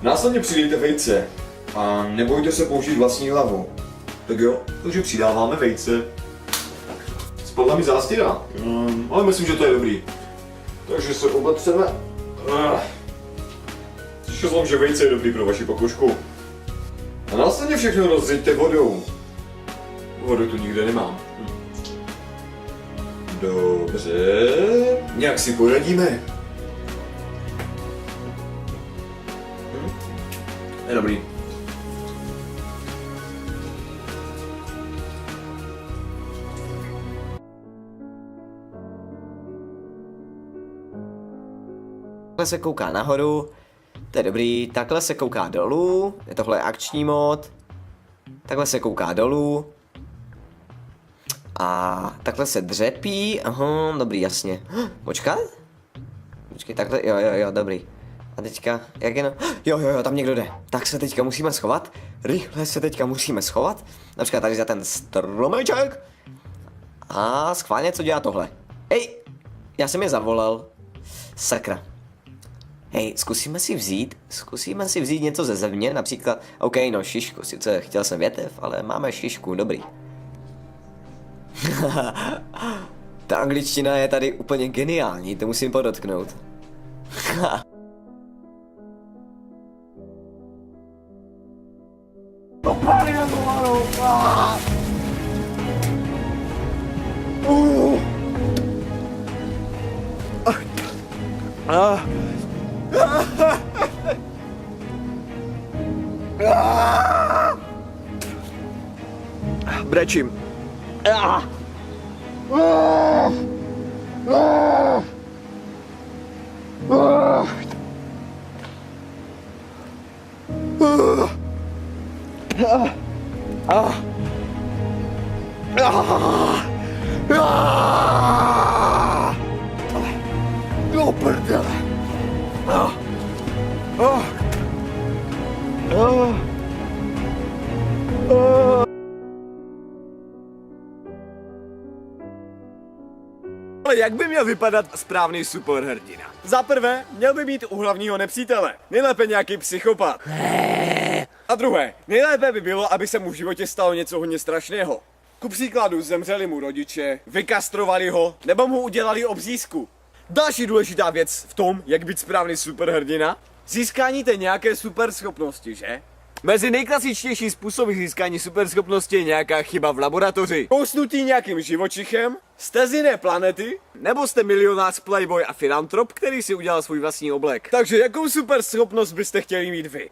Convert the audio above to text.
Následně přidejte vejce a nebojte se použít vlastní hlavu. Tak jo, takže přidáváme vejce. Spadla mi zástěra, ale myslím, že to je dobrý. Takže se opatřeme. Slyšel jsem, že vejce je dobrý pro vaši pokožku. A následně všechno rozřeďte vodou. Vodu tu nikde nemám. Dobře, nějak si poradíme. Je dobrý. Takhle se kouká nahoru, to je dobrý, takhle se kouká dolů, tohle je akční mod, takhle se kouká dolů a takhle se dřepí, aha, dobrý, jasně, počkat, takhle, jo, dobrý. A teďka, jak je jo, tam někdo jde. Tak se teďka musíme schovat. Rychle se teďka musíme schovat. Například tady za ten stromeček. A schválně, co dělá tohle. Hej, já jsem je zavolal. Sakra. Hej, zkusíme si vzít něco ze země, například, OK, no šišku, sice chtěl jsem větev, ale máme šišku, dobrý. Ta angličtina je tady úplně geniální, to musím podotknout. Brečím. Do prdele. Ale jak by měl vypadat správný superhrdina? Za prvé, měl by mít u hlavního nepřítele. Nejlépe nějaký psychopat. A druhé, nejlépe by bylo, aby se mu v životě stalo něco hodně strašného. Ku příkladu zemřeli mu rodiče, vykastrovali ho, nebo mu udělali obřízku. Další důležitá věc v tom, jak být správný superhrdina, získání té nějaké superschopnosti, že? Mezi nejklasičtější způsoby získání superschopnosti je nějaká chyba v laboratoři. Kousnutí nějakým živočichem, jste z jiné planety, nebo jste milionář, playboy a filantrop, který si udělal svůj vlastní oblek. Takže jakou superschopnost byste chtěli mít vy?